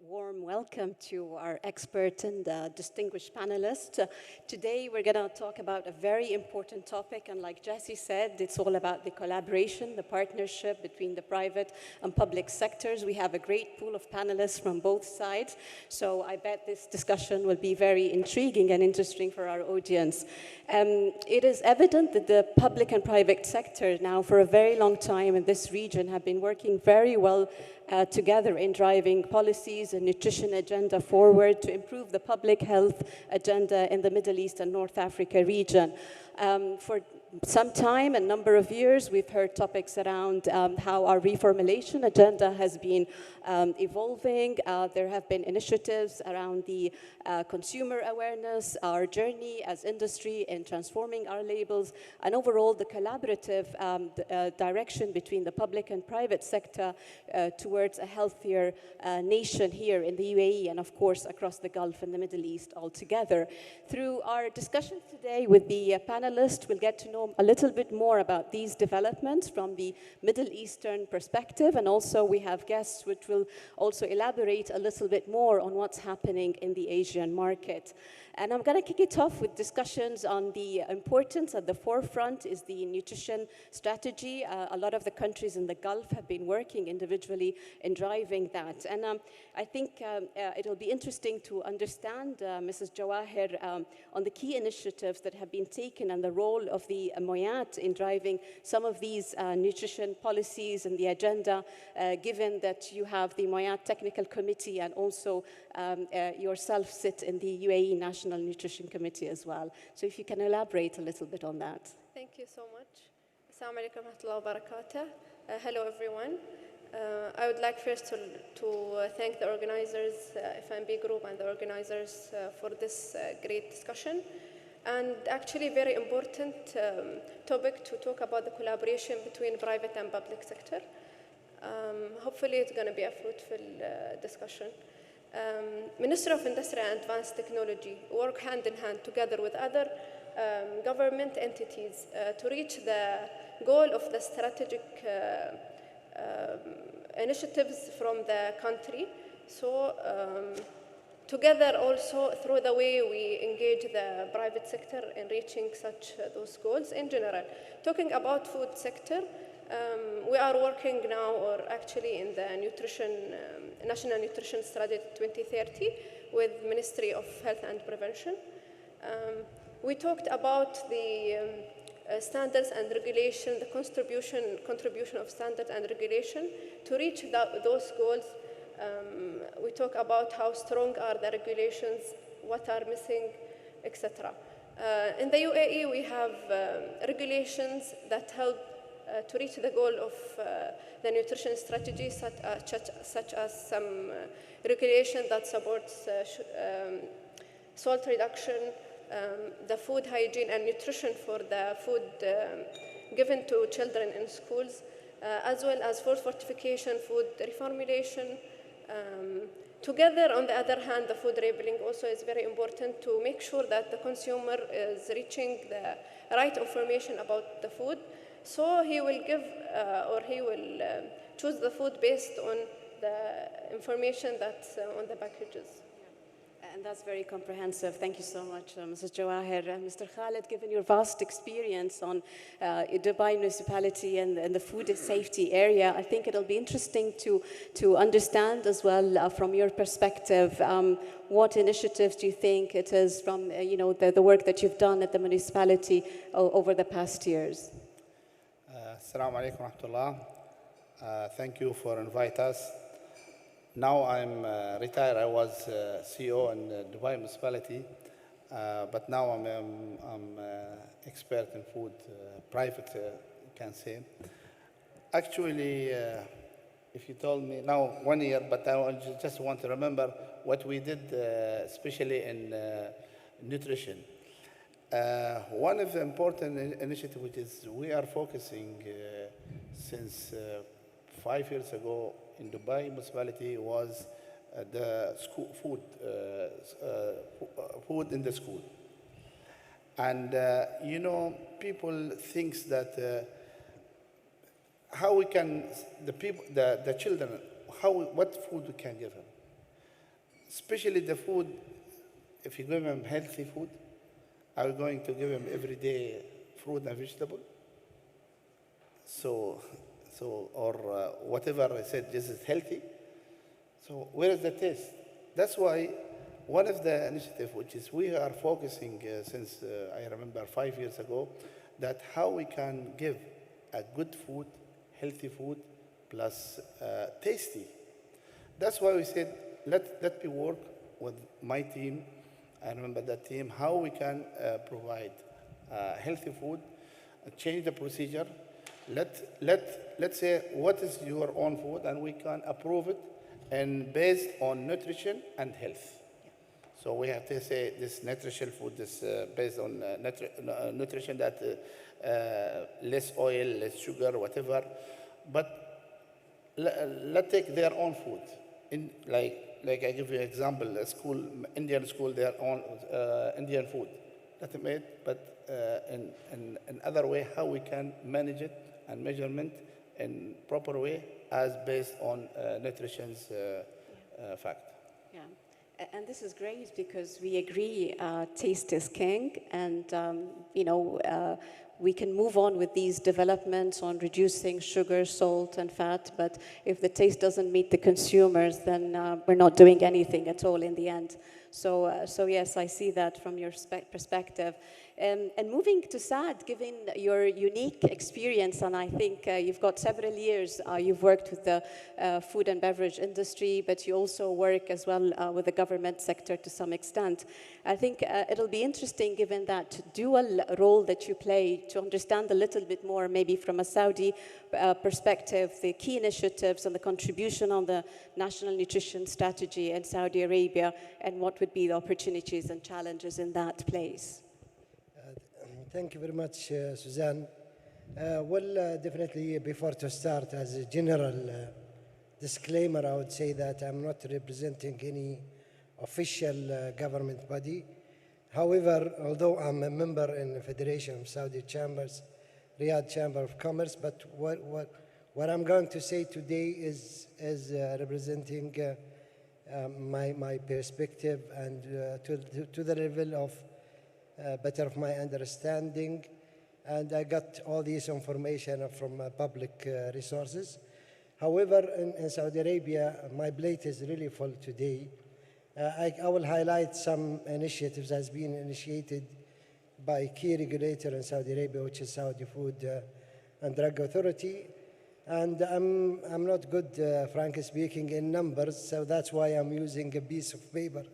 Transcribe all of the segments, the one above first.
warm welcome to our expert and distinguished panelists. Today we're going to talk about a very important topic, and like Jessie said, it's all about the collaboration, the partnership between the private and public sectors. We have a great pool of panelists from both sides, so I bet this discussion will be very intriguing and interesting for our audience. It is evident that the public and private sector now for a very long time in this region have been working very well together in driving policies and nutrition agenda forward to improve the public health agenda in the Middle East and North Africa region. For some time, a number of years, we've heard topics around how our reformulation agenda has been evolving. There have been initiatives around the consumer awareness, our journey as industry in transforming our labels, and overall the collaborative direction between the public and private sector towards a healthier nation here in the UAE and of course across the Gulf and the Middle East altogether. Through our discussions today with the panelists, we'll get to know a little bit more about these developments from the Middle Eastern perspective, and also we have guests which will also elaborate a little bit more on what's happening in the Asian market. And I'm going to kick it off with discussions on the importance. At the forefront is the nutrition strategy. A lot of the countries in the Gulf have been working individually in driving that. And I think it'll be interesting to understand, Mrs. Jawaher, on the key initiatives that have been taken and the role of the Moyat in driving some of these nutrition policies and the agenda, given that you have the Moyat Technical Committee and also yourself sit in the UAE National Nutrition Committee as well. So if you can elaborate a little bit on that. Thank you so much. Assalamu alaikum wa rahmatullahi wa barakatuh. Hello everyone. I would like first to thank the organizers, FBMG Group and the organizers for this great discussion. And actually very important topic to talk about the collaboration between private and public sector. Hopefully it's going to be a fruitful discussion. Ministry of Industry and Advanced Technology work hand in hand together with other government entities to reach the goal of the strategic initiatives from the country. So together also through the way we engage the private sector in reaching such those goals in general. Talking about food sector, we are working now, or actually in the nutrition, National Nutrition Strategy 2030 with Ministry of Health and Prevention. We talked about the standards and regulation, the contribution of standards and regulation to reach those goals. We talk about how strong are the regulations, what are missing, etc. In the UAE, we have regulations that help to reach the goal of the nutrition strategy, such as some regulation that supports salt reduction, the food hygiene and nutrition for the food given to children in schools, as well as food fortification, food reformulation. Together, on the other hand, the food labeling also is very important to make sure that the consumer is reaching the right information about the food. So he will give or he will choose the food based on the information that's on the packages. And that's very comprehensive. Thank you so much, Mrs. Jawaher. Mr. Khalid, given your vast experience on Dubai Municipality and the food safety area, I think it'll be interesting to understand as well from your perspective, what initiatives do you think it is from the work that you've done at the municipality over the past years? Assalamu alaikum wa rahmatullah. Thank you for inviting us. Now I'm retired. I was CEO in Dubai Municipality, but now I'm expert in food, private, you can say. Actually, if you told me now 1 year, but I just want to remember what we did, especially in nutrition. One of the important initiatives, which is we are focusing since 5 years ago in Dubai Municipality, was the school food in the school. And people think that how we can the children what food we can give them. especially the food, if you give them healthy food, are we going to give them every day fruit and vegetable? So, or whatever I said, this is healthy. So where is the taste? That's why one of the initiatives, which is we are focusing since I remember 5 years ago, that how we can give a good food, healthy food, plus tasty. That's why we said, let me work with my team. I remember that team, how we can provide healthy food, change the procedure. Let's say what is your own food, and we can approve it, and based on nutrition and health. So we have to say this nutritional food is based on nutrition that less oil, less sugar, whatever. But let's take their own food. In like I give you an example, a school, Indian school, their own Indian food that they made, but in other way, how we can manage it and measurement in proper way as based on nutrition's fact. Yeah. And this is great because we agree taste is king, and we can move on with these developments on reducing sugar, salt, and fat. But if the taste doesn't meet the consumers, then we're not doing anything at all in the end. So yes, I see that from your perspective. And moving to Saad, given your unique experience, and I think you've got several years, you've worked with the food and beverage industry, but you also work as well with the government sector to some extent. I think it'll be interesting, given that dual role that you play, to understand a little bit more, maybe from a Saudi perspective, the key initiatives and the contribution on the national nutrition strategy in Saudi Arabia, and what would be the opportunities and challenges in that place. Thank you very much, Suzanne. Definitely, before to start, as a general disclaimer, I would say that I'm not representing any official government body. However, although I'm a member in the Federation of Saudi Chambers, Riyadh Chamber of Commerce, but what I'm going to say today is representing my perspective and to the level of better of my understanding, and I got all this information from public resources. However, in Saudi Arabia, my plate is really full today. I will highlight some initiatives that has been initiated by key regulator in Saudi Arabia, which is Saudi Food and Drug Authority. And I'm not good, frankly speaking, in numbers, so that's why I'm using a piece of paper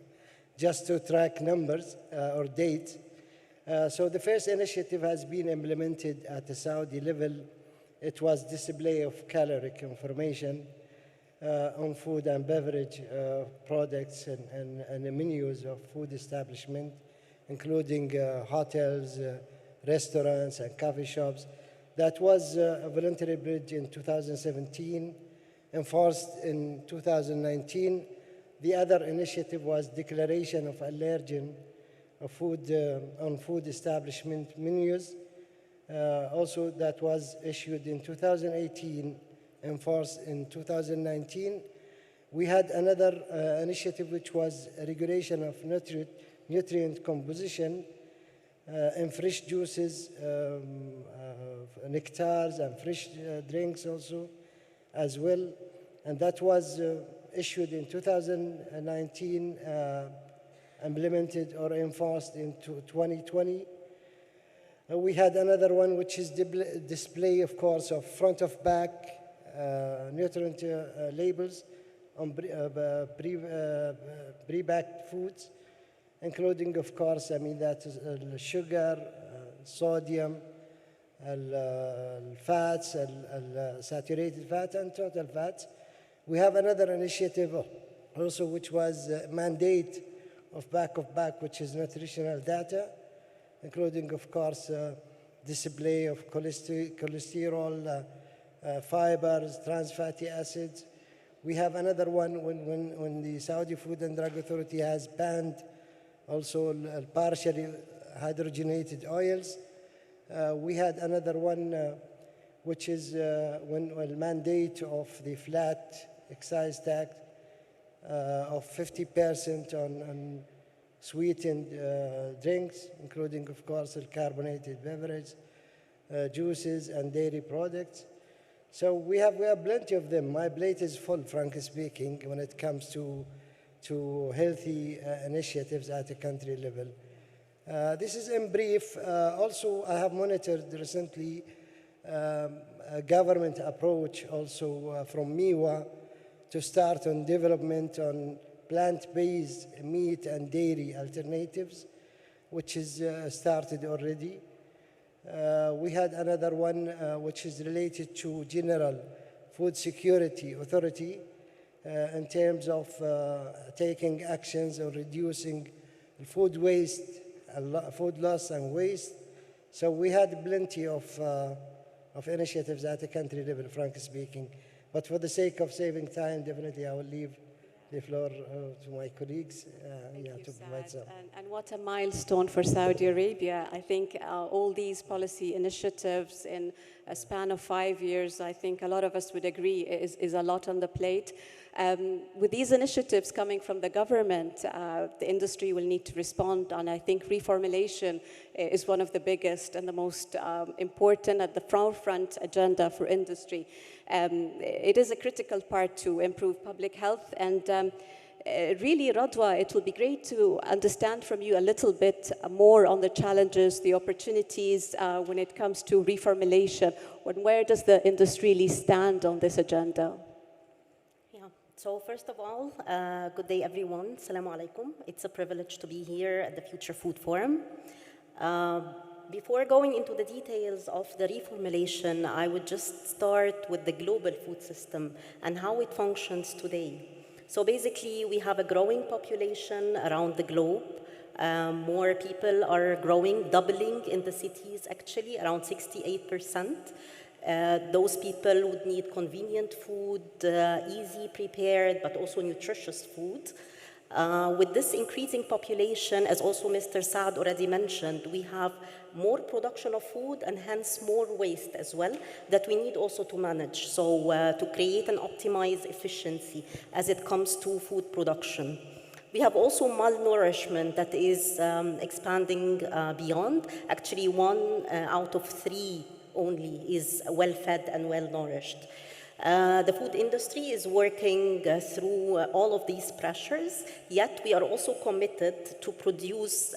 just to track numbers or dates. So the first initiative has been implemented at the Saudi level. It was display of caloric information on food and beverage products and the menus of food establishment, including hotels, restaurants, and coffee shops. That was a voluntary bridge in 2017, enforced in 2019. The other initiative was declaration of allergen of food on food establishment menus. Also, that was issued in 2018, enforced in 2019. We had another initiative, which was a regulation of nutrient composition in fresh juices, nectars, and fresh drinks also as well. And that was issued in 2019, implemented or enforced in 2020. We had another one, which is display, of course, of front of back nutrient labels on pre-packed foods, including, of course, that is sugar, sodium, fats, saturated fat, and total fats. We have another initiative also, which was mandate of back, which is nutritional data, including, of course, display of cholesterol, fibers, trans fatty acids. We have another one when the Saudi Food and Drug Authority has banned also partially hydrogenated oils. We had another one, which is when mandate of the flat excise tax of 50% on sweetened drinks, including, of course, carbonated beverage, juices, and dairy products. So we have plenty of them. My plate is full, frankly speaking, when it comes to healthy initiatives at a country level. This is in brief. Also, I have monitored recently a government approach also from MIWA to start on development on plant-based meat and dairy alternatives, which is started already. We had another one which is related to General Food Security Authority in terms of taking actions on reducing food waste, food loss and waste. So we had plenty of initiatives at the country level, frankly speaking. But for the sake of saving time, definitely I will leave the floor to my colleagues to provide some. And what a milestone for Saudi Arabia. I think all these policy initiatives in a span of 5 years, I think a lot of us would agree is a lot on the plate. With these initiatives coming from the government, the industry will need to respond, and I think reformulation is one of the biggest and the most important at the forefront agenda for industry. It is a critical part to improve public health, and really, Radwa, it will be great to understand from you a little bit more on the challenges, the opportunities when it comes to reformulation. Where does the industry really stand on this agenda? So first of all, good day everyone. Assalamu alaikum. It's a privilege to be here at the Future Food Forum. Before going into the details of the reformulation, I would just start with the global food system and how it functions today. So basically, we have a growing population around the globe. More people are growing, doubling in the cities actually, around 68%. Those people would need convenient food, easy prepared, but also nutritious food. With this increasing population, as also Mr. Saad already mentioned, we have more production of food and hence more waste as well that we need also to manage. So to create and optimize efficiency as it comes to food production. We have also malnourishment that is expanding beyond. Actually, 1 out of 3 only is well-fed and well-nourished. The food industry is working through all of these pressures, yet we are also committed to produce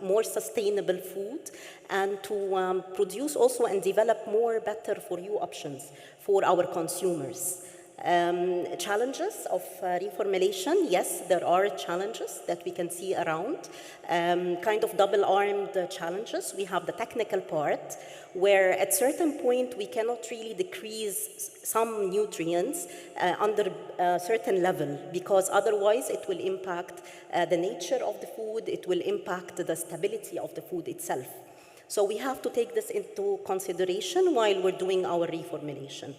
more sustainable food and to produce also and develop more better for you options for our consumers. Challenges of reformulation, yes, there are challenges that we can see around, kind of double-armed challenges. We have the technical part, where at certain point we cannot really decrease some nutrients under a certain level, because otherwise it will impact the nature of the food, it will impact the stability of the food itself. So we have to take this into consideration while we're doing our reformulation.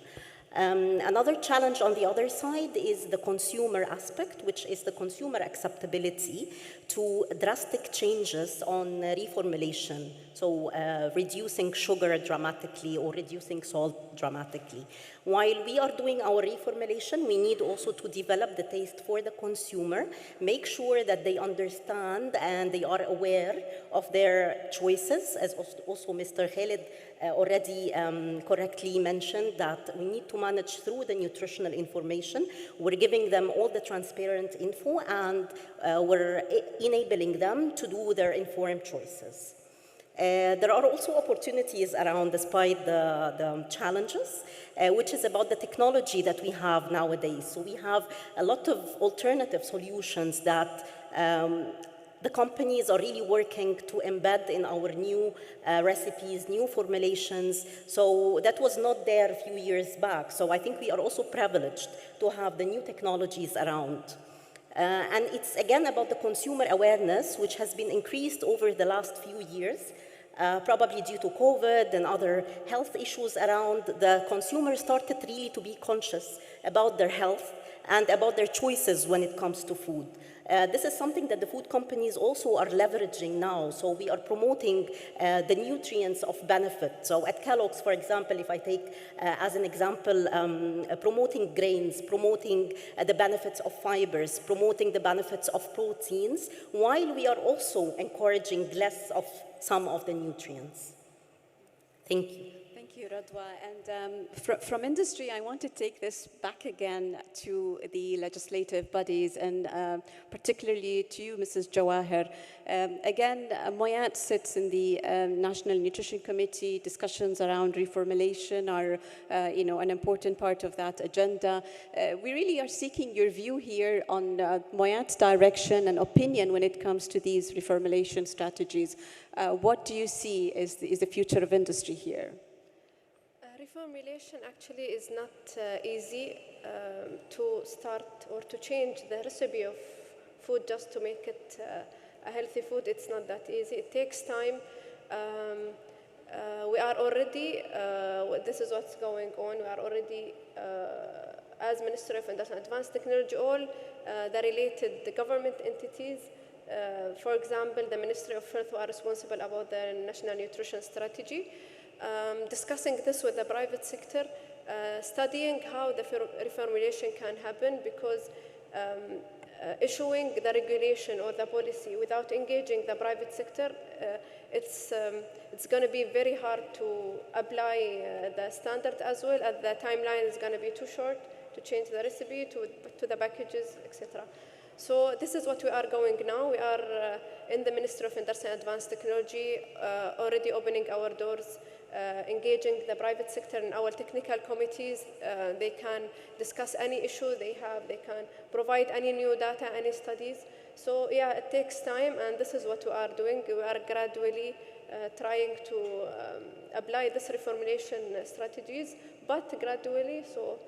Another challenge on the other side is the consumer aspect, which is the consumer acceptability to drastic changes on reformulation. So reducing sugar dramatically or reducing salt dramatically. While we are doing our reformulation, we need also to develop the taste for the consumer, make sure that they understand and they are aware of their choices, as also Mr. Khalid already correctly mentioned, that we need to manage through the nutritional information. We're giving them all the transparent info, and we're enabling them to do their informed choices. There are also opportunities around, despite the challenges, which is about the technology that we have nowadays. So we have a lot of alternative solutions that the companies are really working to embed in our new recipes, new formulations. So that was not there a few years back. So I think we are also privileged to have the new technologies around. And it's again about the consumer awareness, which has been increased over the last few years, probably due to COVID and other health issues around. The consumers started really to be conscious about their health and about their choices when it comes to food. This is something that the food companies also are leveraging now. So we are promoting the nutrients of benefit. So at Kellogg's, for example, if I take as an example, promoting grains, promoting the benefits of fibers, promoting the benefits of proteins, while we are also encouraging less of some of the nutrients. Thank you. Thank you, Radwa. And from industry, I want to take this back again to the legislative bodies and particularly to you, Mrs. Jawaher. Again, Moyat sits in the National Nutrition Committee. Discussions around reformulation are, an important part of that agenda. We really are seeking your view here on Moyat's direction and opinion when it comes to these reformulation strategies. What do you see is the future of industry here? Reformulation actually is not easy to start or to change the recipe of food just to make it a healthy food. It's not that easy. It takes time. We are already, this is what's going on. We are already, as Ministry of Industry and Advanced Technology, all the related government entities, for example, the Ministry of Health, who are responsible about the National Nutrition Strategy, discussing this with the private sector, studying how the reformulation can happen, because issuing the regulation or the policy without engaging the private sector, it's going to be very hard to apply the standard as well, as the timeline is going to be too short to change the recipe, to the packages, etc. So this is what we are going now. We are in the Ministry of Industry and Advanced Technology, already opening our doors, engaging the private sector in our technical committees. They can discuss any issue they have. They can provide any new data, any studies. So yeah, it takes time, and this is what we are doing. We are gradually trying to apply this reformulation strategies, but gradually, so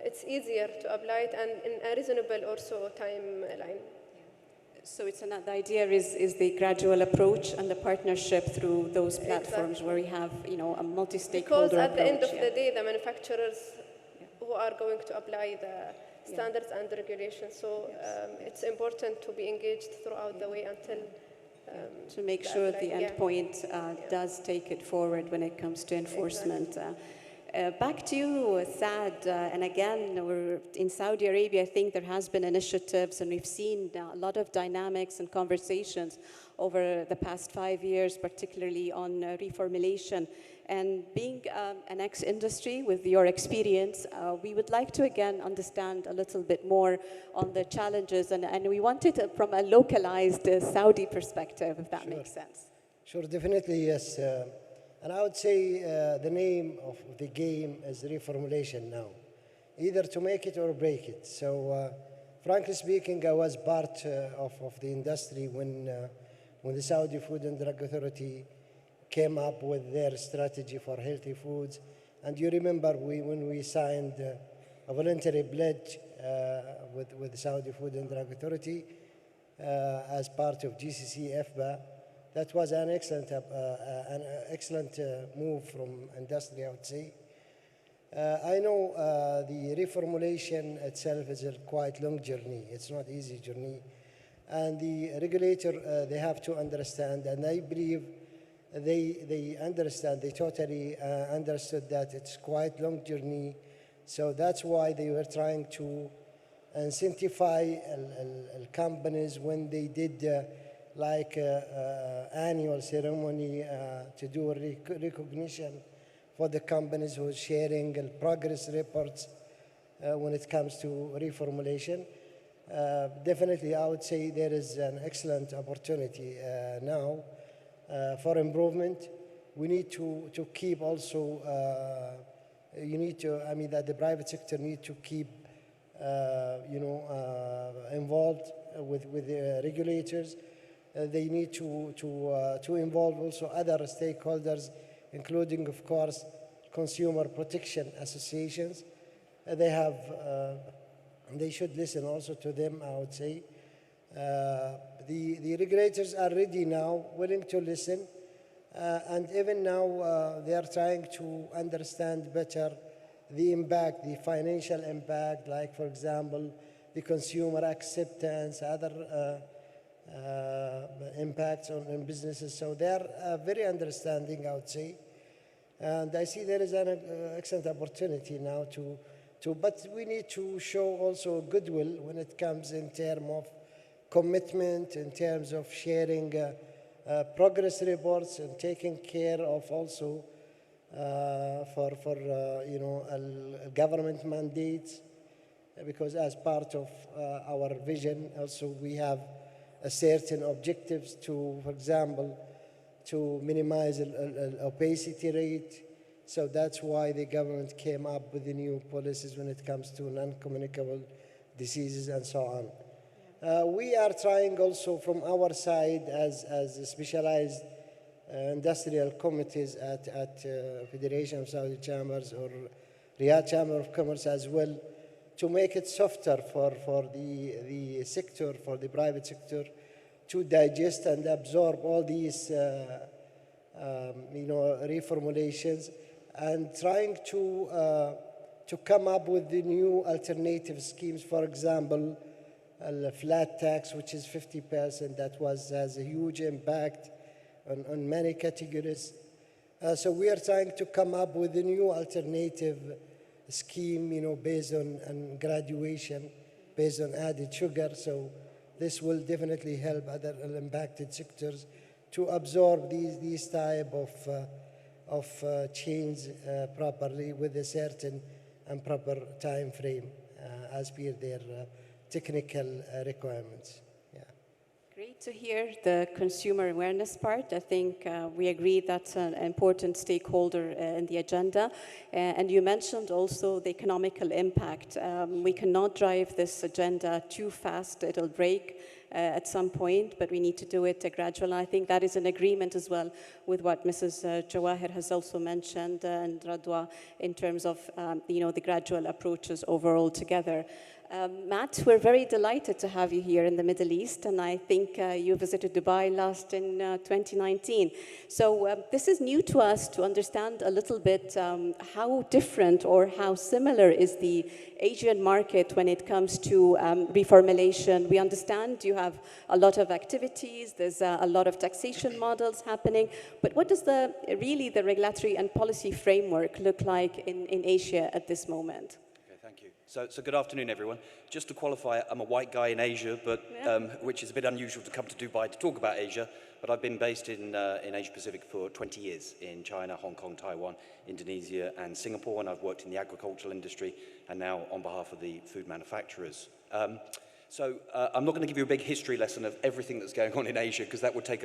it's easier to apply it and in a reasonable also timeline. So the idea is the gradual approach and the partnership through those platforms. Exactly. Where we have, a multi-stakeholder approach. Because at the end of the day, the manufacturers who are going to apply the standards and the regulations. So it's important to be engaged throughout the way until to make sure the endpoint does take it forward when it comes to enforcement. Exactly. Back to you, Saad, and again, we're in Saudi Arabia. I think there has been initiatives, and we've seen a lot of dynamics and conversations over the past 5 years, particularly on reformulation. And being an ex-industry with your experience, we would like to again understand a little bit more on the challenges, and we want it from a localized Saudi perspective, if that makes sense. Sure, definitely, yes. And I would say the name of the game is reformulation now, either to make it or break it. So, frankly speaking, I was part of the industry when the Saudi Food and Drug Authority came up with their strategy for healthy foods. And you remember when we signed a voluntary pledge with the Saudi Food and Drug Authority as part of GCC FBA. That was an excellent move from industry, I would say. I know the reformulation itself is a quite long journey. It's not an easy journey. And the regulator, they have to understand, and I believe they understand, they totally understood that it's quite a long journey. So that's why they were trying to incentivize companies when they did like annual ceremony to do recognition for the companies who are sharing progress reports when it comes to reformulation. Definitely, I would say there is an excellent opportunity now for improvement. We need to keep also, that the private sector need to keep, involved with the regulators. They need to involve also other stakeholders, including, of course, consumer protection associations. They should listen also to them, I would say. The regulators are ready now, willing to listen, and even now they are trying to understand better the impact, the financial impact, like for example, the consumer acceptance, other impacts on businesses. So they are very understanding, I would say. And I see there is an excellent opportunity now but we need to show also goodwill when it comes in terms of commitment, in terms of sharing progress reports and taking care of also government mandates, because as part of our vision also we have a certain objectives to, for example, to minimize obesity rate. So that's why the government came up with the new policies when it comes to non-communicable diseases and so on. We are trying also from our side as specialized industrial committees at Federation of Saudi Chambers or Riyadh Chamber of Commerce as well, to make it softer for the sector, for the private sector, to digest and absorb all these reformulations, and trying to come up with the new alternative schemes. For example, a flat tax, which is 50%, that has a huge impact on many categories. So we are trying to come up with a new alternative scheme, based on graduation, based on added sugar. So this will definitely help other impacted sectors to absorb these type of change properly with a certain and proper time frame as per their technical requirements. Great to hear the consumer awareness part. I think we agree that's an important stakeholder in the agenda. And you mentioned also the economical impact. We cannot drive this agenda too fast. It'll break at some point, but we need to do it gradually. I think that is an agreement as well with what Mrs. Jawaher has also mentioned and Radwa in terms of the gradual approaches overall together. Matt, we're very delighted to have you here in the Middle East, and I think you visited Dubai last in 2019. So this is new to us to understand a little bit how different or how similar is the Asian market when it comes to reformulation. We understand you have a lot of activities, there's a lot of taxation models happening, but what does the regulatory and policy framework look like in Asia at this moment? So good afternoon, everyone. Just to qualify, I'm a white guy in Asia, but which is a bit unusual to come to Dubai to talk about Asia. But I've been based in Asia Pacific for 20 years, in China, Hong Kong, Taiwan, Indonesia, and Singapore. And I've worked in the agricultural industry, and now on behalf of the food manufacturers. I'm not going to give you a big history lesson of everything that's going on in Asia, because that would take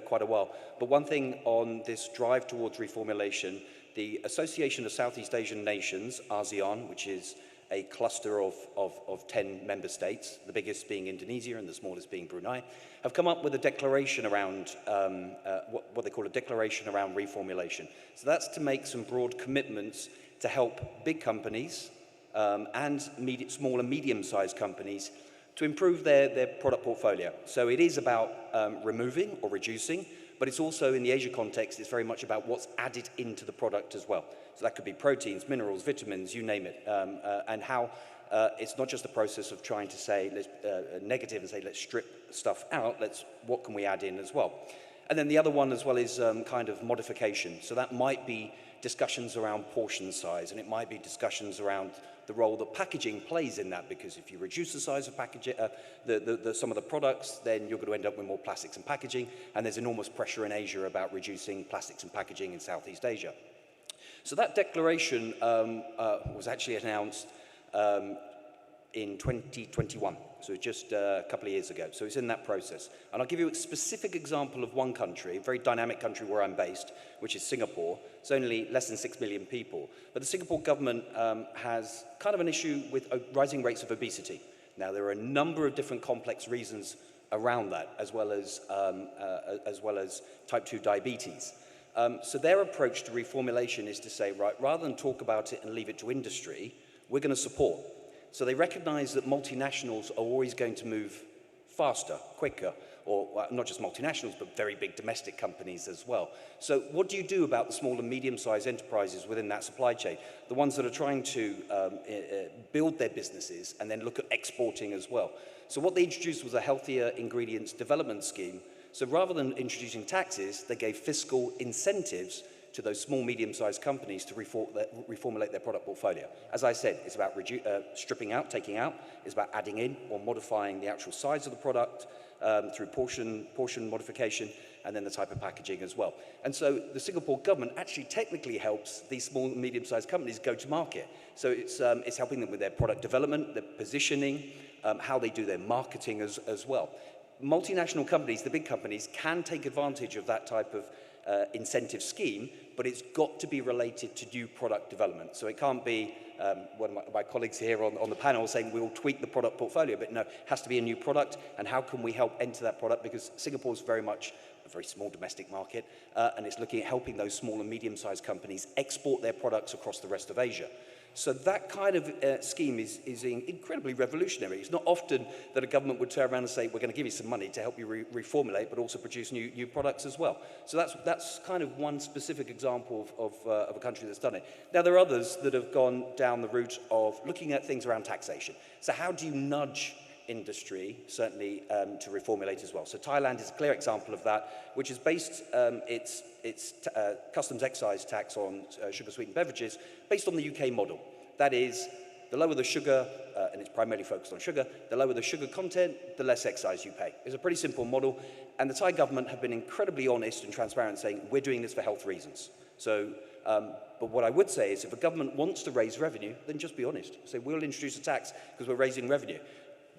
quite a while. But one thing on this drive towards reformulation, the Association of Southeast Asian Nations, ASEAN, which is a cluster of 10 member states, the biggest being Indonesia and the smallest being Brunei, have come up with a declaration around what they call a declaration around reformulation. So that's to make some broad commitments to help big companies and small and medium-sized companies to improve their product portfolio. So it is about removing or reducing, but it's also, in the Asia context, it's very much about what's added into the product as well. So that could be proteins, minerals, vitamins, you name it, and how it's not just a process of trying to say negative and say let's strip stuff out, what can we add in as well. And then the other one as well is kind of modification. So that might be discussions around portion size, and it might be discussions around the role that packaging plays in that, because if you reduce the size of packaging, some of the products, then you're going to end up with more plastics and packaging, and there's enormous pressure in Asia about reducing plastics and packaging in Southeast Asia. So that declaration was actually announced in 2021, so just a couple of years ago. So it's in that process. And I'll give you a specific example of one country, a very dynamic country where I'm based, which is Singapore. It's only less than 6 million people. But the Singapore government has kind of an issue with rising rates of obesity. Now, there are a number of different complex reasons around that, as well as type 2 diabetes. So their approach to reformulation is to say, right, rather than talk about it and leave it to industry, we're going to support. So they recognize that multinationals are always going to move faster, quicker, or well, not just multinationals, but very big domestic companies as well. So what do you do about the small and medium-sized enterprises within that supply chain? The ones that are trying to build their businesses and then look at exporting as well. So what they introduced was a healthier ingredients development scheme. So rather than introducing taxes, they gave fiscal incentives to those small, medium-sized companies to reformulate their product portfolio. As I said, it's about stripping out, taking out. It's about adding in or modifying the actual size of the product through portion modification, and then the type of packaging as well. And so the Singapore government actually technically helps these small and medium-sized companies go to market. So it's helping them with their product development, their positioning, how they do their marketing as well. Multinational companies, the big companies, can take advantage of that type of incentive scheme, but it's got to be related to new product development. So it can't be one of my colleagues here on the panel saying we'll tweak the product portfolio, but no, it has to be a new product, and how can we help enter that product? Because Singapore is very much a very small domestic market, and it's looking at helping those small and medium-sized companies export their products across the rest of Asia. So that kind of scheme is incredibly revolutionary. It's not often that a government would turn around and say, we're going to give you some money to help you reformulate, but also produce new products as well. So that's kind of one specific example of a country that's done it. Now, there are others that have gone down the route of looking at things around taxation. So how do you nudge industry, certainly, to reformulate as well? So Thailand is a clear example of that, which is based its customs excise tax on sugar-sweetened beverages based on the UK model. That is, the lower the sugar, and it's primarily focused on sugar, the lower the sugar content, the less excise you pay. It's a pretty simple model, and the Thai government have been incredibly honest and transparent, saying, we're doing this for health reasons. So, but what I would say is, if a government wants to raise revenue, then just be honest. Say, we'll introduce a tax because we're raising revenue.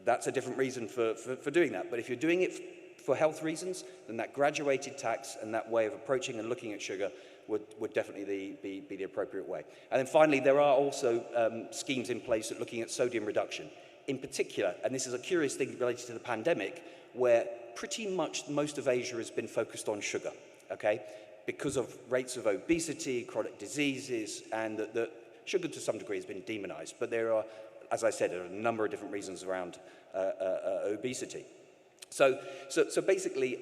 That's a different reason for doing that. But if you're doing it for health reasons, then that graduated tax and that way of approaching and looking at sugar would definitely be the appropriate way. And then finally, there are also schemes in place at looking at sodium reduction. In particular, and this is a curious thing related to the pandemic, where pretty much most of Asia has been focused on sugar, okay? Because of rates of obesity, chronic diseases, and that sugar to some degree has been demonized. But there are, as I said, a number of different reasons around obesity. So basically,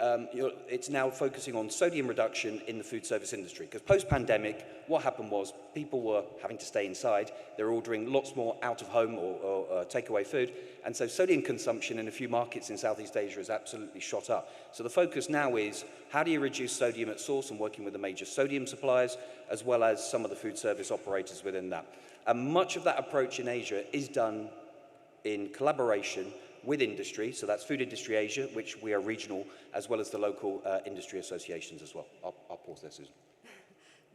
it's now focusing on sodium reduction in the food service industry. Because post-pandemic, what happened was people were having to stay inside. They were ordering lots more out-of-home or takeaway food. And so sodium consumption in a few markets in Southeast Asia has absolutely shot up. So the focus now is, how do you reduce sodium at source, and working with the major sodium suppliers, as well as some of the food service operators within that. And much of that approach in Asia is done in collaboration with industry, so that's Food Industry Asia, which we are regional, as well as the local industry associations as well. I'll pause there, Susan.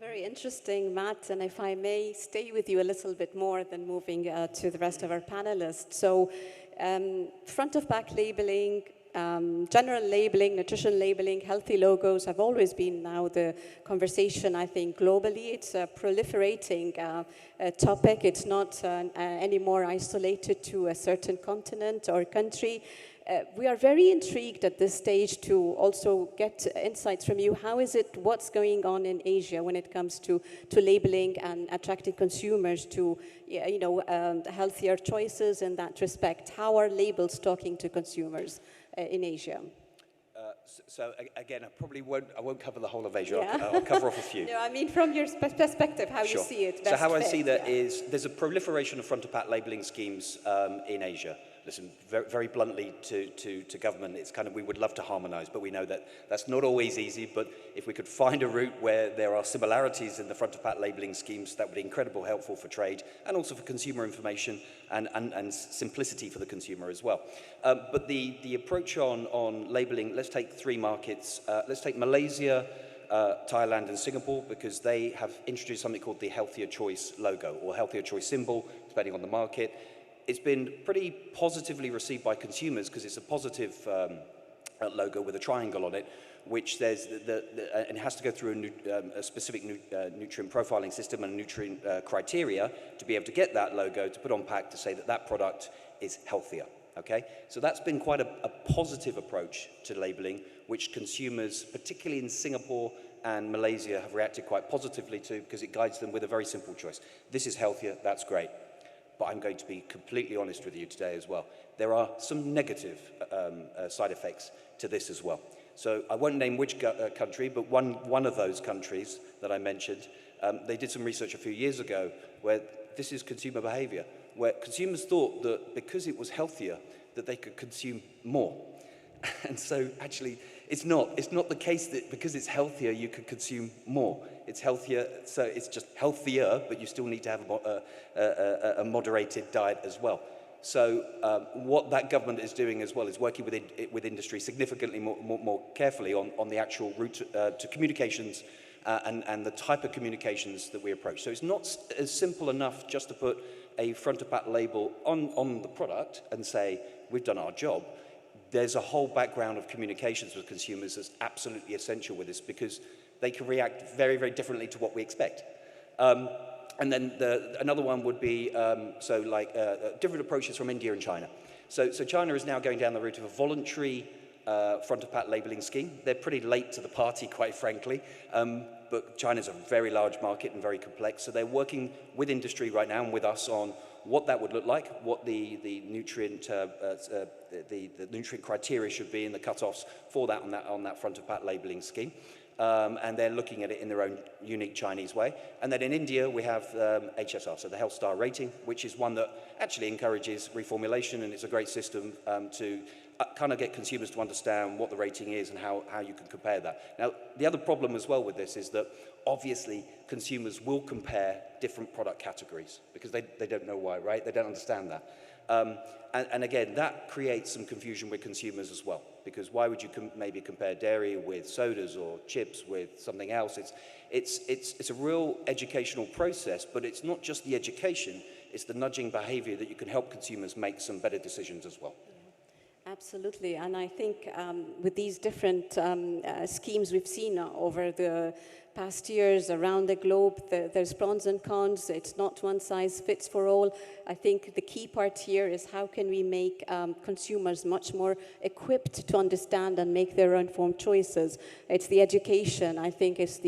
Very interesting, Matt, and if I may stay with you a little bit more than moving to the rest of our panelists. So front of pack labeling, general labeling, nutrition labeling, healthy logos have always been now the conversation, I think, globally. It's a proliferating topic. It's not anymore isolated to a certain continent or country. We are very intrigued at this stage to also get insights from you. How is it, what's going on in Asia when it comes to labeling and attracting consumers to healthier choices in that respect? How are labels talking to consumers in Asia? So again, I won't cover the whole of Asia. Yeah. I'll cover off a few. No, I mean from your perspective, how Sure. you see it. So how I fit, see that yeah. is there's a proliferation of front-of-pack labelling schemes in Asia. Listen, very bluntly to government, it's kind of, we would love to harmonize, but we know that that's not always easy. But if we could find a route where there are similarities in the front-of-pack labelling schemes, that would be incredibly helpful for trade and also for consumer information and simplicity for the consumer as well. But the approach on labelling, let's take three markets. Let's take Malaysia, Thailand and Singapore, because they have introduced something called the Healthier Choice logo or Healthier Choice symbol, depending on the market. It's been pretty positively received by consumers because it's a positive logo with a triangle on it, which there's and it has to go through a specific nutrient profiling system and nutrient criteria to be able to get that logo to put on pack to say that that product is healthier. Okay, so that's been quite a positive approach to labeling, which consumers, particularly in Singapore and Malaysia, have reacted quite positively to because it guides them with a very simple choice. This is healthier, that's great. but I'm going to be completely honest with you today as well. There are some negative side effects to this as well. So I won't name which country, but one of those countries that I mentioned, they did some research a few years ago where this is consumer behavior, where consumers thought that because it was healthier, that they could consume more. And so actually, it's not the case that because it's healthier, you could consume more. It's healthier, so it's just healthier, but you still need to have a moderated diet as well. So what that government is doing as well is working with industry significantly more carefully on the actual route to communications and the type of communications that we approach. So it's not as simple enough just to put a front of pack label on the product and say, we've done our job. There's a whole background of communications with consumers that's absolutely essential with this because they can react very, very differently to what we expect. And then another one would be, different approaches from India and China. So China is now going down the route of a voluntary front of pack labeling scheme. They're pretty late to the party, quite frankly, but China's a very large market and very complex. So they're working with industry right now and with us on what that would look like, what the nutrient criteria should be and the cutoffs for that on that front of pack labeling scheme. And they're looking at it in their own unique Chinese way. And then in India, we have HSR, so the Health Star Rating, which is one that actually encourages reformulation, and it's a great system to kind of get consumers to understand what the rating is and how you can compare that. Now, the other problem as well with this is that obviously consumers will compare different product categories because they don't know why, right? They don't understand that. And again, that creates some confusion with consumers as well, because why would you maybe compare dairy with sodas or chips with something else? It's a real educational process, but it's not just the education, it's the nudging behavior that you can help consumers make some better decisions as well. Absolutely, and I think with these different schemes we've seen over the past years around the globe, there's pros and cons. It's not one size fits for all. I think the key part here is how can we make consumers much more equipped to understand and make their informed choices. It's the education. I think it's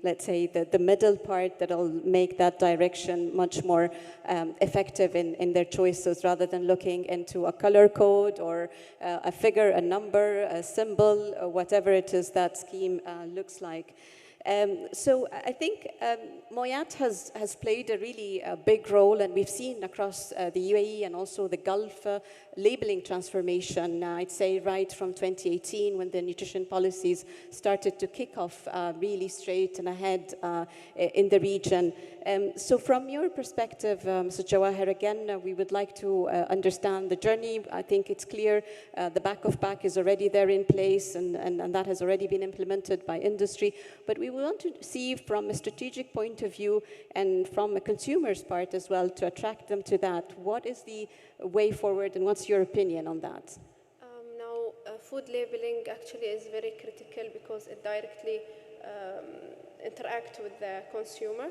let's say, the middle part that'll make that direction much more effective in their choices rather than looking into a color code or a figure, a number, a symbol, or whatever it is that scheme looks like. So I think Moyat has played a really big role, and we've seen across the UAE and also the Gulf labeling transformation, I'd say right from 2018 when the nutrition policies started to kick off really straight and ahead in the region. So from your perspective, Mr. Jawaher, again, we would like to understand the journey. I think it's clear the back of pack is already there in place and that has already been implemented by industry. But we want to see from a strategic point of view and from a consumer's part as well to attract them to that. What is the way forward and what's your opinion on that? Food labeling actually is very critical because it directly interacts with the consumer.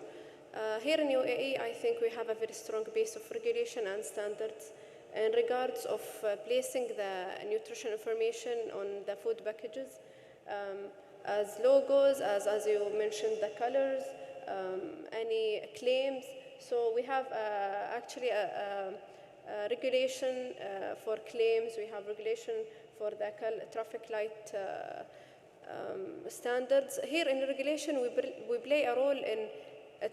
Here in UAE, I think we have a very strong base of regulation and standards in regards of placing the nutrition information on the food packages as logos, as you mentioned, the colors, any claims. So we have actually a regulation for claims. We have regulation for the traffic light standards. Here in regulation, we play a role in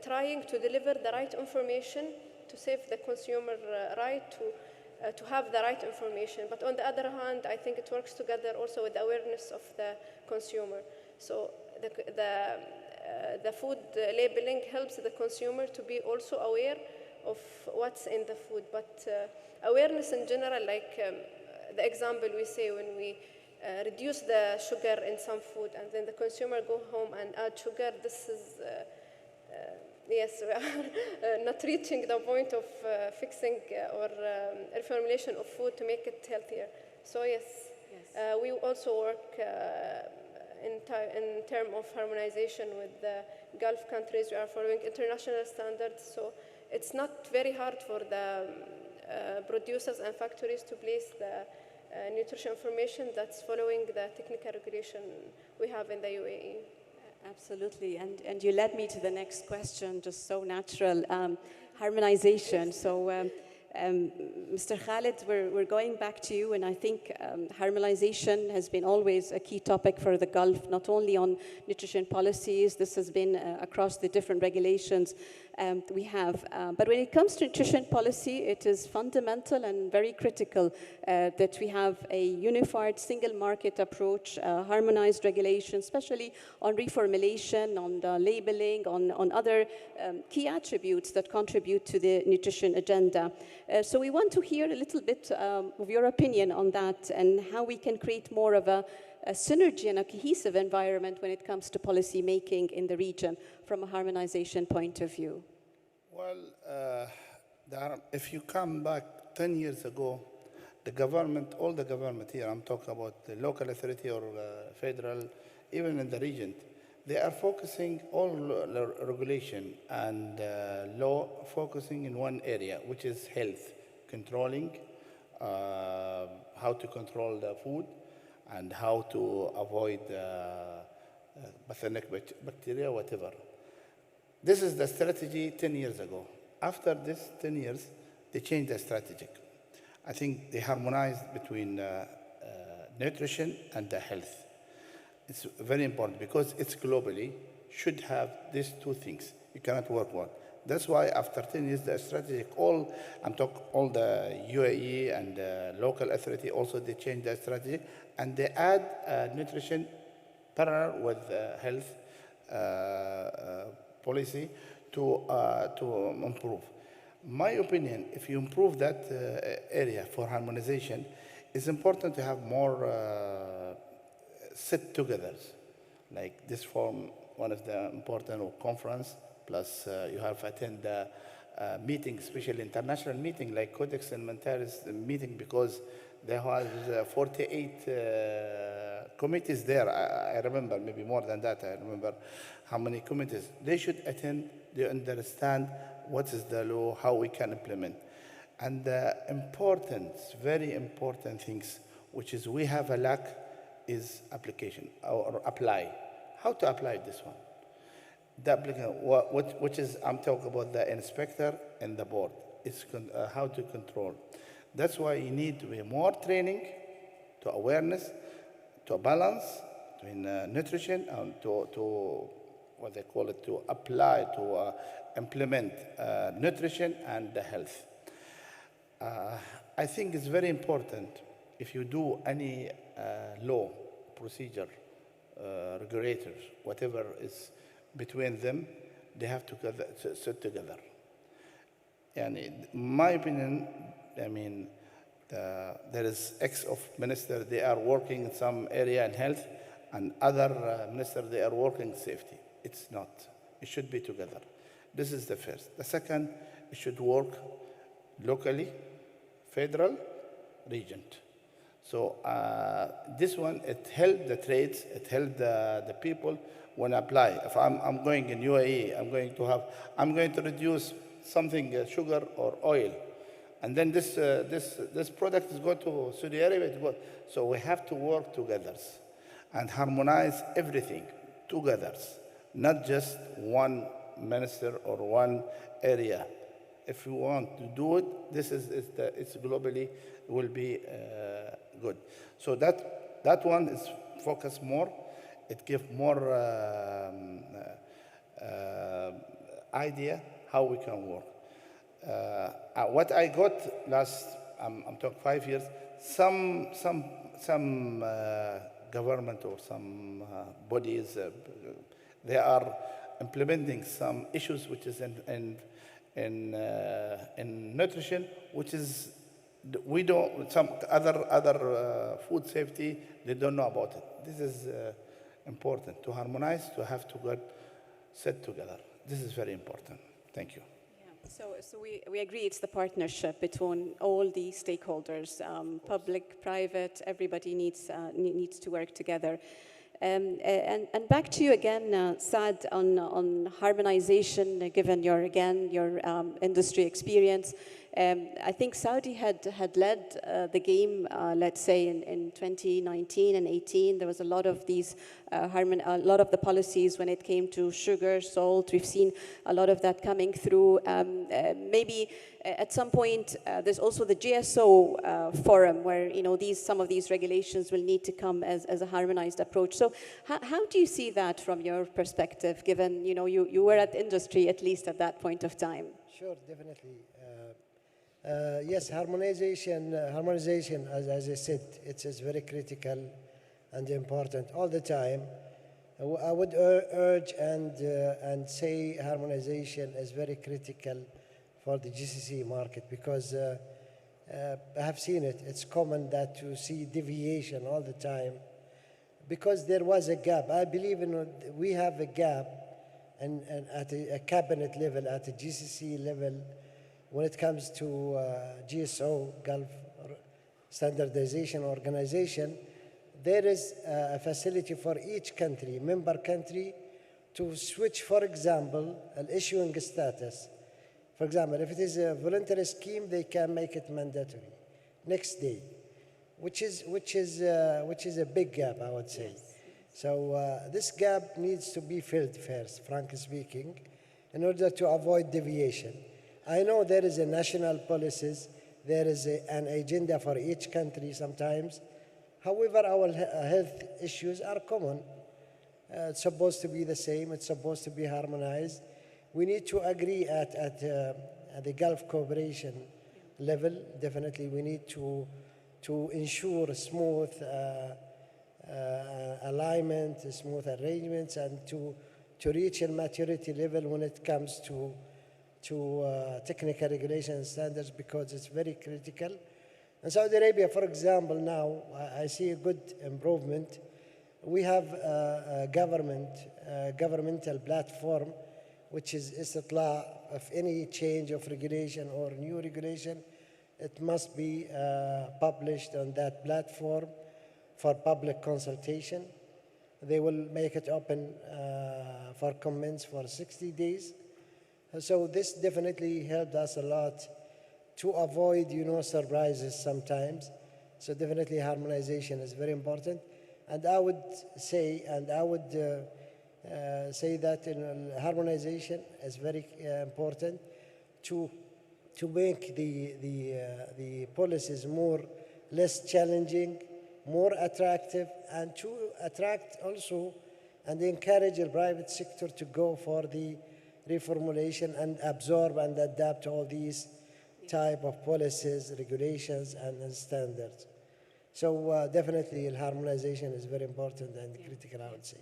trying to deliver the right information to save the consumer right to have the right information. But on the other hand, I think it works together also with awareness of the consumer. So the food labeling helps the consumer to be also aware of what's in the food. But awareness in general, like the example we say when we reduce the sugar in some food and then the consumer go home and add sugar, this is yes, we are not reaching the point of fixing or reformulation of food to make it healthier. So yes. We also work in terms of harmonization with the Gulf countries. We are following international standards, so it's not very hard for the producers and factories to place the nutrition information that's following the technical regulation we have in the UAE. Absolutely, and you led me to the next question, just so natural, harmonization. So Mr. Khalid, we're going back to you, and I think harmonization has been always a key topic for the Gulf, not only on nutrition policies, this has been across the different regulations we have. But when it comes to nutrition policy, it is fundamental and very critical that we have a unified single market approach, harmonized regulation, especially on reformulation, on the labeling, on other key attributes that contribute to the nutrition agenda. So we want to hear a little bit of your opinion on that and how we can create more of a synergy and a cohesive environment when it comes to policy making in the region from a harmonization point of view. Well, if you come back 10 years ago, the government, all the government here, I'm talking about the local authority or federal, even in the region, they are focusing all regulation and law focusing in one area, which is health, controlling how to control the food and how to avoid pathogenic bacteria, whatever. This is the strategy 10 years ago. After this 10 years, they changed the strategy. I think they harmonized between nutrition and the health. It's very important because it's globally should have these two things. You cannot work one. That's why after 10 years, the strategic, all the UAE and the local authority also, they change their strategy and they add nutrition parallel with health policy to improve. My opinion, if you improve that area for harmonization, it's important to have more sit-togethers, like this form, one of the important conference, plus you have attend the meeting, especially international meeting, like Codex Alimentarius meeting, because there was 48 committees there. I remember, maybe more than that. I remember how many committees. They should attend, they understand what is the law, how we can implement. And the important, very important things, which is we have a lack, is application or apply. How to apply this one? The applicant, which is, I'm talking about the inspector and the board. It's how to control. That's why you need to be more training, to awareness, to balance between nutrition and to what they call it, to apply, to implement nutrition and the health. I think it's very important if you do any law, procedure, regulators, whatever is between them, they have to sit together. And in my opinion, I mean, there is ex of minister, they are working in some area in health, and other minister, they are working in safety. It's not. It should be together. This is the first. The second, it should work locally, federal, region. So this one, it helped the trades, it helped the people when I apply. If I'm going in UAE, I'm going to reduce something, sugar or oil. And then this product is going to Saudi Arabia. So we have to work together and harmonize everything together, not just one minister or one area. If we want to do it, it's globally will be good. So that one is focused more. It gives more idea how we can work. What I got last, I'm talking 5 years, some government or some bodies, they are implementing some issues which is in nutrition, which is we don't, some other food safety, they don't know about it. This is important to harmonize, to have to sit together. This is very important. Thank you. So we agree it's the partnership between all the stakeholders, public, private, everybody needs to work together. And back to you again, Saad, on harmonization, given your industry experience. I think Saudi had led the game, let's say, in 2019 and 18. There was a lot of these, a lot of the policies when it came to sugar, salt. We've seen a lot of that coming through. Maybe at some point, there's also the GSO forum where, you know, some of these regulations will need to come as a harmonized approach. So how do you see that from your perspective, given, you know, you were at industry at least at that point of time? Sure, definitely. Yes, harmonization, as I said, it's very critical and important all the time. I would urge and say harmonization is very critical for the GCC market because I have seen it. It's common that you see deviation all the time because there was a gap. I believe we have a gap and at a cabinet level, at a GCC level, when it comes to GSO, Gulf Standardization Organization, there is a facility for each country, member country, to switch, for example, an issuing status. For example, if it is a voluntary scheme, they can make it mandatory next day, which is a big gap, I would say. Yes. So this gap needs to be filled first, frankly speaking, in order to avoid deviation. I know there is a national policies, there is an agenda for each country sometimes. However, our health issues are common. It's supposed to be the same. It's supposed to be harmonized. We need to agree at the Gulf cooperation level. Definitely, we need to ensure smooth alignment, smooth arrangements, and to reach a maturity level when it comes to technical regulation and standards, because it's very critical. In Saudi Arabia, for example, now I see a good improvement. We have a governmental platform, which is istitla of any change of regulation or new regulation. It must be published on that platform for public consultation. They will make it open for comments for 60 days. So this definitely helped us a lot to avoid, surprises sometimes. So definitely harmonization is very important. And I would say, that harmonization is very important to make the policies less challenging, more attractive, and to attract also and encourage the private sector to go for the reformulation and absorb and adapt all these type of policies, regulations, and standards. So definitely harmonization is very important and critical, I would say.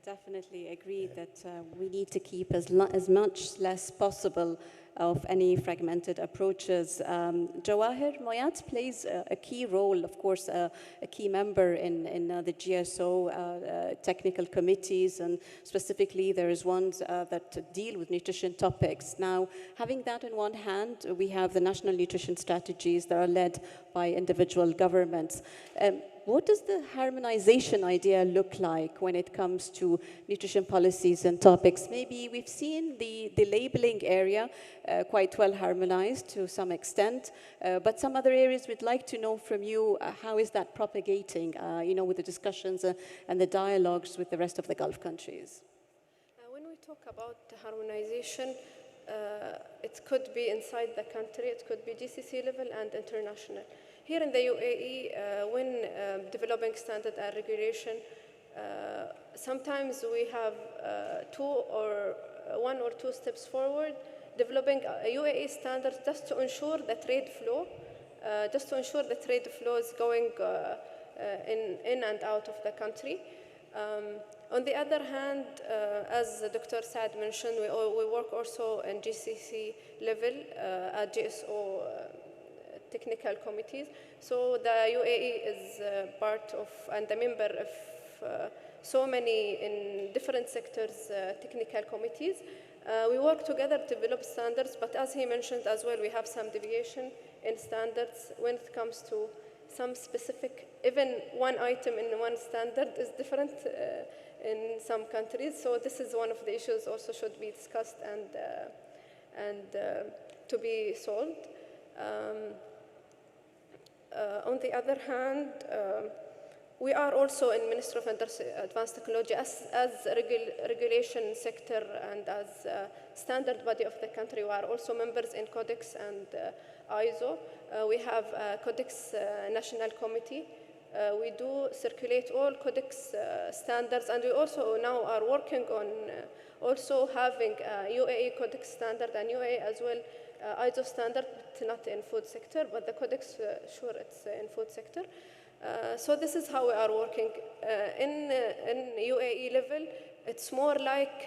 Definitely agree that we need to keep as much less possible of any fragmented approaches. Jawaher, Moyat plays a key role, of course, a key member in the GSO technical committees, and specifically there is ones that deal with nutrition topics. Now, having that in one hand, we have the national nutrition strategies that are led by individual governments. What does the harmonization idea look like when it comes to nutrition policies and topics? Maybe we've seen the labeling area quite well harmonized to some extent, but some other areas we'd like to know from you, how is that propagating, with the discussions and the dialogues with the rest of the Gulf countries? When we talk about harmonization, it could be inside the country, it could be GCC level and international. Here in the UAE, when developing standard and regulation, sometimes we have one or two steps forward, developing a UAE standard just to ensure the trade flow, is going in and out of the country. On the other hand, as Dr. Saad mentioned, we work also in GCC level at GSO technical committees. So the UAE is part of and a member of so many in different sectors technical committees. We work together to develop standards, but as he mentioned as well, we have some deviation in standards when it comes to some specific, even one item in one standard is different in some countries. So this is one of the issues also should be discussed and to be solved. On the other hand, we are also in Ministry of Advanced Technology as regulation sector and as standard body of the country. We are also members in Codex and ISO. We have Codex National Committee. We do circulate all Codex standards, and we also now are working on also having UAE Codex standard and UAE as well ISO standard, but not in food sector, but the Codex, sure, it's in food sector. So this is how we are working. In UAE level, it's more like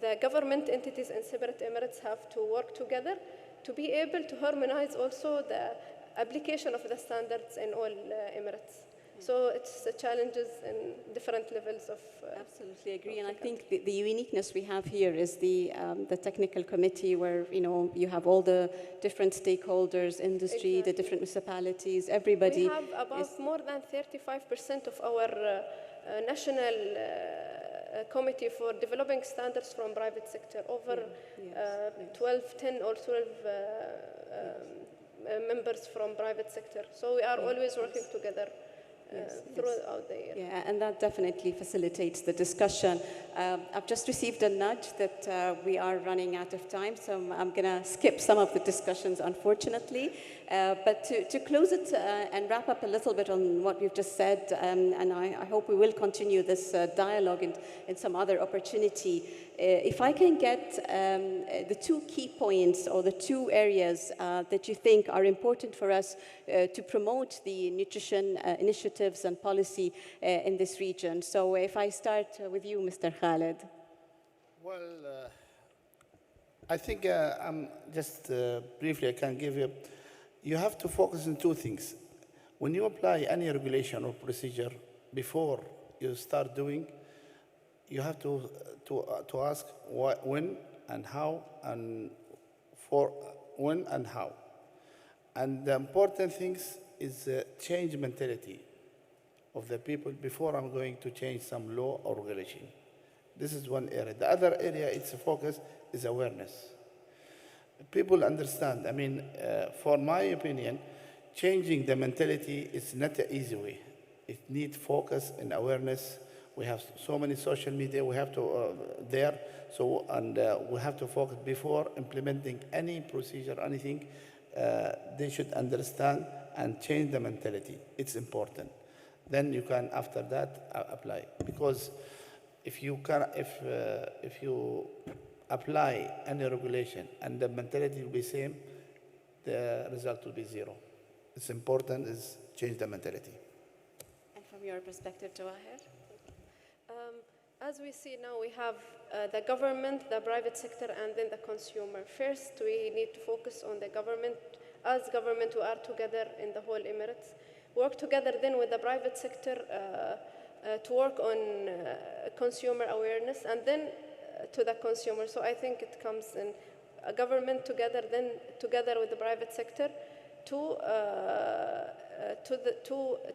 the government entities in separate emirates have to work together to be able to harmonize also the application of the standards in all emirates. So it's the challenges in different levels of. Absolutely agree, and I think the uniqueness we have here is the technical committee, where you have all the different stakeholders, industry, Exactly. the different municipalities, everybody. We have about more than 35% of our national committee for developing standards from private sector, over 10 or 12 members from private sector. So we are always working together. Throughout the year. Yeah, and that definitely facilitates the discussion. I've just received a nudge that we are running out of time, so I'm going to skip some of the discussions, unfortunately. But to close it and wrap up a little bit on what we've just said, and I hope we will continue this dialogue in some other opportunity. If I can get the two key points or the two areas that you think are important for us to promote the nutrition initiatives and policy in this region. So if I start with you, Mr. Khalid. Well, I think I'm just briefly, I can give you, you have to focus on two things. When you apply any regulation or procedure, before you start doing, you have to ask when and how, and for when and how. And the important things is change mentality of the people before I'm going to change some law or regulation. This is one area. The other area it's a focus is awareness. People understand. I mean, for my opinion, changing the mentality is not an easy way. It needs focus and awareness. We have so many social media we have to there, so we have to focus before implementing any procedure, anything. They should understand and change the mentality. It's important. Then you can, after that, apply. Because if you apply any regulation and the mentality will be same, the result will be zero. It's important is change the mentality. And from your perspective, Jawaher? As we see now, we have the government, the private sector, and then the consumer. First, we need to focus on the government. As government, we are together in the whole Emirates. Work together then with the private sector to work on consumer awareness, and then to the consumer. So I think it comes in a government together, then together with the private sector to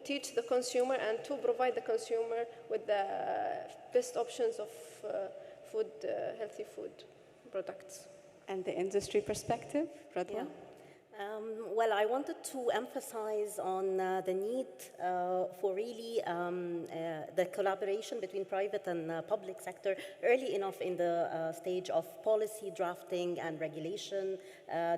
teach the consumer and to provide the consumer with the best options of food, healthy food products. And the industry perspective, Radwa? Yeah. Well, I wanted to emphasize on the need for really the collaboration between private and public sector early enough in the stage of policy drafting and regulation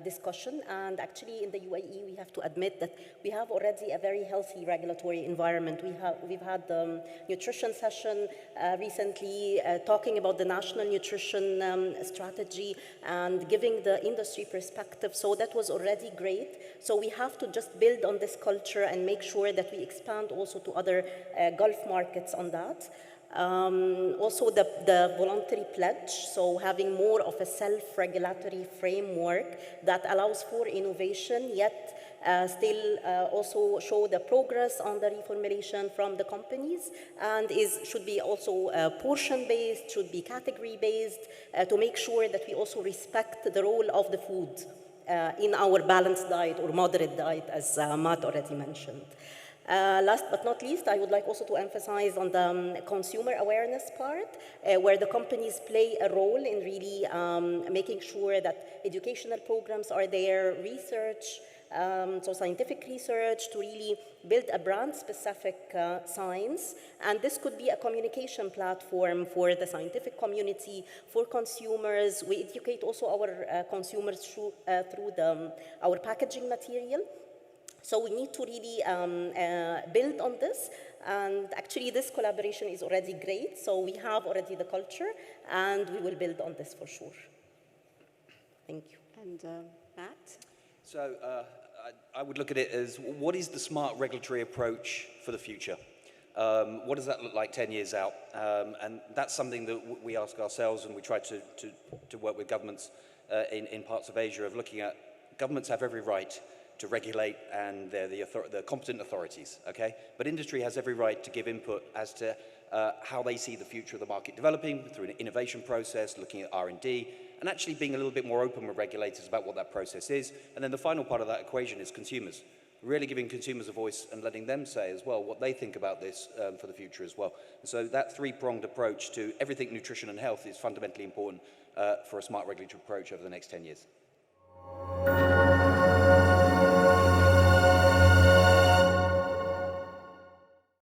discussion. And actually in the UAE, we have to admit that we have already a very healthy regulatory environment. We've had the nutrition session recently talking about the national nutrition strategy and giving the industry perspective. So that was already great. So we have to just build on this culture and make sure that we expand also to other Gulf markets on that. Also the voluntary pledge, so having more of a self-regulatory framework that allows for innovation, yet still also show the progress on the reformulation from the companies, and should be also portion-based, should be category-based, to make sure that we also respect the role of the food in our balanced diet or moderate diet, as Matt already mentioned. Last but not least, I would like also to emphasize on the consumer awareness part, where the companies play a role in really making sure that educational programs are there, research, so scientific research to really build a brand-specific science. And this could be a communication platform for the scientific community, for consumers. We educate also our consumers through our packaging material. So we need to really build on this. And actually, this collaboration is already great. So we have already the culture, and we will build on this for sure. Thank you. And Matt? So I would look at it as, what is the smart regulatory approach for the future? What does that look like 10 years out? And that's something that we ask ourselves, and we try to work with governments in parts of Asia, of looking at governments have every right to regulate, and they're the competent authorities, okay? But industry has every right to give input as to how they see the future of the market developing through an innovation process, looking at R&D, and actually being a little bit more open with regulators about what that process is. And then the final part of that equation is consumers. Really giving consumers a voice and letting them say as well what they think about this for the future as well. And so that three-pronged approach to everything nutrition and health is fundamentally important for a smart regulatory approach over the next 10 years.